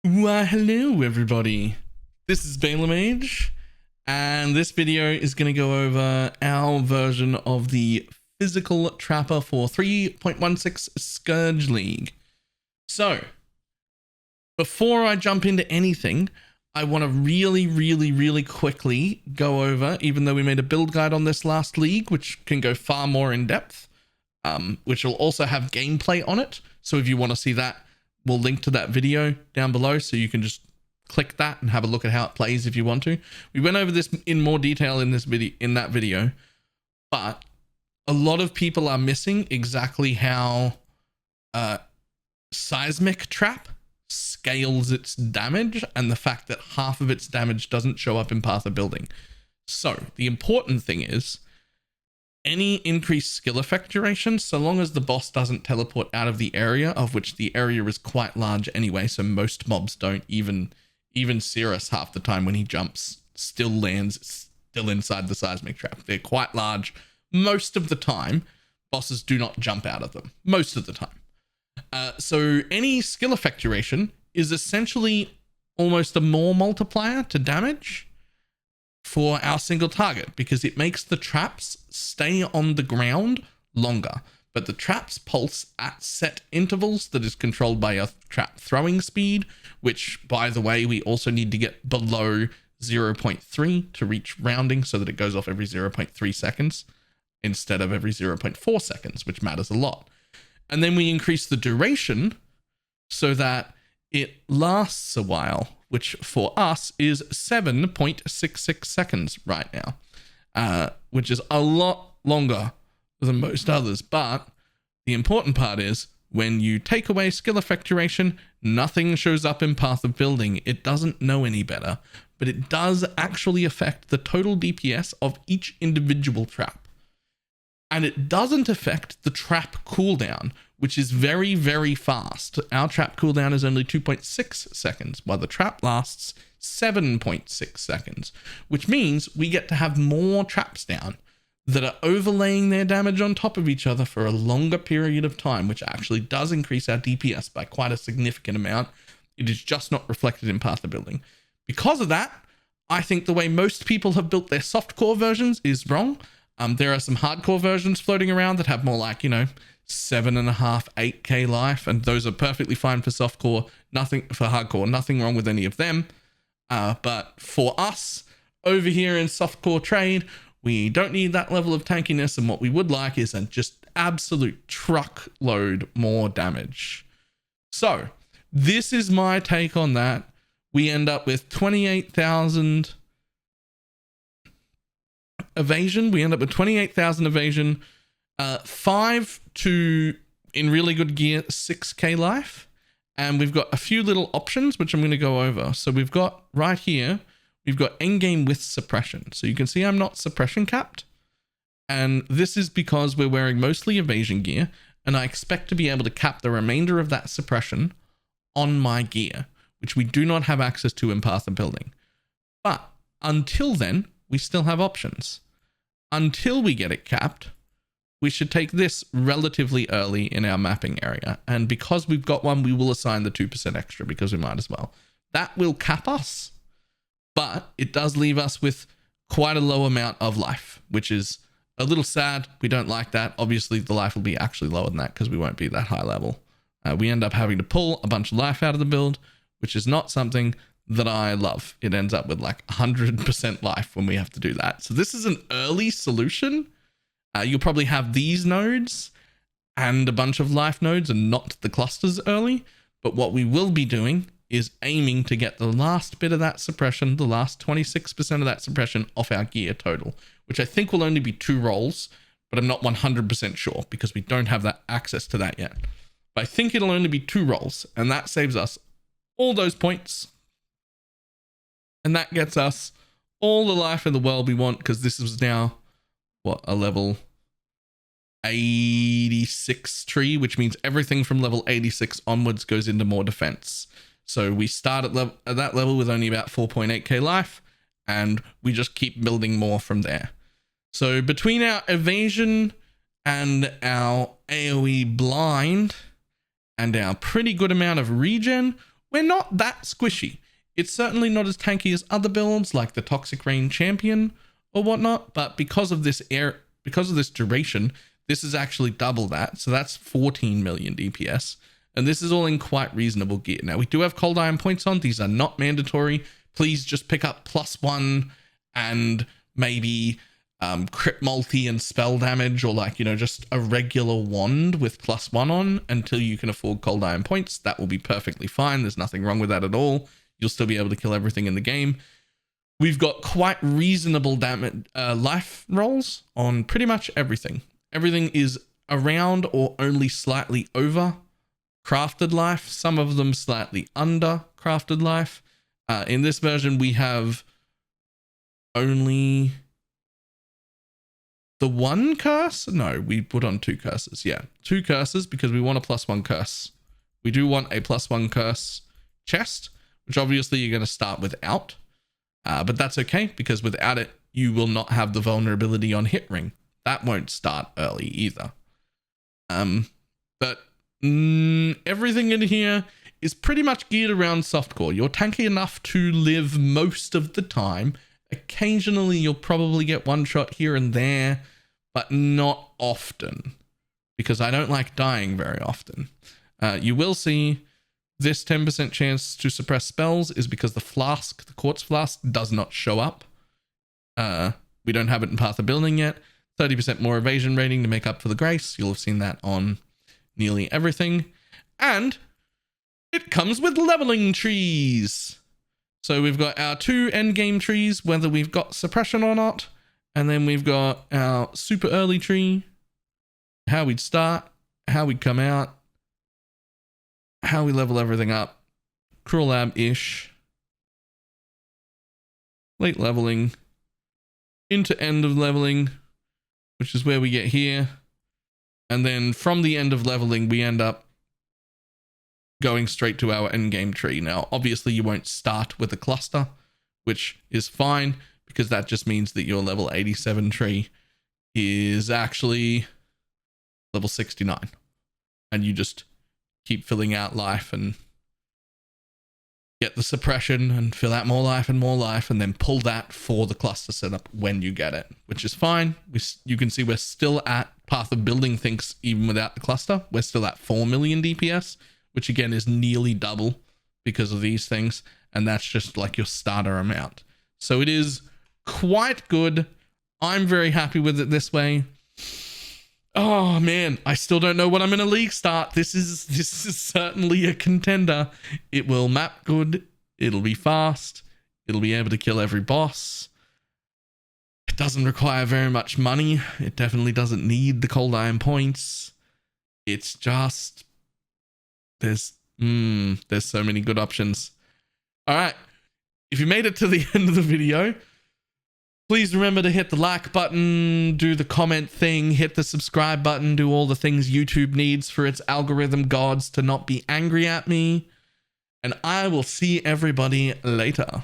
Why, hello everybody. This is BalorMage, and this video is going to go over our version of the Physical Trapper for 3.16 Scourge League. So, before I jump into anything, I want to really quickly go over, even though we made a build guide on this last league, which can go far more in depth, which will also have gameplay on it. So if you want to see that, we'll link to that video down below, so you can just click that and have a look at how it plays if you want to. We went over this in more detail in that video, but a lot of people are missing exactly how Seismic Trap scales its damage, and the fact that half of its damage doesn't show up in Path of Building. So the important thing is, any increased skill effect duration, so long as the boss doesn't teleport out of the area, of which the area is quite large anyway, so most mobs don't, even Cirrus half the time when he jumps still lands still inside the Seismic Trap. They're quite large most of the time. Bosses do not jump out of them most of the time. So any skill effect duration is essentially almost a more multiplier to damage for our single target, because it makes the traps stay on the ground longer, but the traps pulse at set intervals that is controlled by a trap throwing speed, which, by the way, we also need to get below 0.3 to reach rounding, so that it goes off every 0.3 seconds instead of every 0.4 seconds, which matters a lot. And then we increase the duration so that it lasts a while, which for us is 7.66 seconds right now, which is a lot longer than most others. But the important part is, when you take away skill effect duration, nothing shows up in Path of Building. It doesn't know any better, but it does actually affect the total DPS of each individual trap. And it doesn't affect the trap cooldown, which is very fast. Our trap cooldown is only 2.6 seconds, while the trap lasts 7.6 seconds, which means we get to have more traps down that are overlaying their damage on top of each other for a longer period of time, which actually does increase our DPS by quite a significant amount. It is just not reflected in Path of Building. Because of that, I think the way most people have built their softcore versions is wrong. There are some hardcore versions floating around that have more like, 7.5, 8k life, and those are perfectly fine for softcore, nothing for hardcore, nothing wrong with any of them. But for us over here in softcore trade, we don't need that level of tankiness, and what we would like is a just absolute truckload more damage. So this is my take on that. We end up with 28,000 evasion. We end up with 28,000 evasion, 5 to, in really good gear, 6k life. And we've got a few little options, which I'm going to go over. So we've got right here, we've got endgame with suppression. So you can see I'm not suppression capped. And this is because we're wearing mostly evasion gear, and I expect to be able to cap the remainder of that suppression on my gear, which we do not have access to in Path of Building. But until then, we still have options. Until we get it capped, we should take this relatively early in our mapping area. And because we've got one, we will assign the 2% extra, because we might as well. That will cap us, but it does leave us with quite a low amount of life, which is a little sad. We don't like that. Obviously, the life will be actually lower than that because we won't be that high level. We end up having to pull a bunch of life out of the build, which is not something that I love. It ends up with like 100% life when we have to do that. So this is an early solution. You'll probably have these nodes and a bunch of life nodes and not the clusters early. But what we will be doing is aiming to get the last bit of that suppression, the last 26% of that suppression off our gear total, which I think will only be 2 rolls, but I'm not 100% sure because we don't have that access to that yet. But I think it'll only be 2 rolls, and that saves us all those points. And that gets us all the life in the world we want, because this is now, a level 86 tree, which means everything from level 86 onwards goes into more defense. So we start at that level with only about 4.8k life, and we just keep building more from there. So between our evasion and our AoE blind and our pretty good amount of regen, we're not that squishy. It's certainly not as tanky as other builds like the Toxic Rain Champion or whatnot, but because of this duration, this is actually double that. So that's 14 million DPS. And this is all in quite reasonable gear. Now, we do have Cold Iron points on. These are not mandatory. Please just pick up +1 and maybe crit multi and spell damage, or like, you know, just a regular wand with +1 on until you can afford Cold Iron points. That will be perfectly fine. There's nothing wrong with that at all. You'll still be able to kill everything in the game. We've got quite reasonable damage life rolls on pretty much everything. Everything is around or only slightly over crafted life. Some of them slightly under crafted life. In this version, we have only the one curse. No, we put on 2 curses. Yeah, 2 curses because we want a +1 curse. We do want a +1 curse chest, which obviously you're going to start without. But that's okay, because without it, you will not have the vulnerability on hit ring. That won't start early either. But everything in here is pretty much geared around softcore. You're tanky enough to live most of the time. Occasionally, you'll probably get one shot here and there, but not often, because I don't like dying very often. You will see this 10% chance to suppress spells is because the quartz flask does not show up. We don't have it in Path of Building yet. 30% more evasion rating to make up for the grace. You'll have seen that on nearly everything. And it comes with leveling trees. So we've got our 2 endgame trees, whether we've got suppression or not. And then we've got our super early tree, how we'd start, how we'd come out, how we level everything up, Cruel Lab-ish, late leveling, into end of leveling, which is where we get here. And then from the end of leveling, we end up going straight to our endgame tree. Now, obviously, you won't start with a cluster, which is fine, because that just means that your level 87 tree is actually level 69. And you just keep filling out life and get the suppression and fill out more life, and then pull that for the cluster setup when you get it, which is fine. You can see we're still at Path of Building things even without the cluster. We're still at 4 million DPS, which again is nearly double because of these things, and that's just like your starter amount. So it is quite good. I'm very happy with it this way. Oh man, I still don't know what I'm in a league start. This is certainly a contender. It will map good. It'll be fast. It'll be able to kill every boss. It doesn't require very much money. It definitely doesn't need the Cold Iron points. It's just there's so many good options. All right, if you made it to the end of the video, please remember to hit the like button, do the comment thing, hit the subscribe button, do all the things YouTube needs for its algorithm gods to not be angry at me. And I will see everybody later.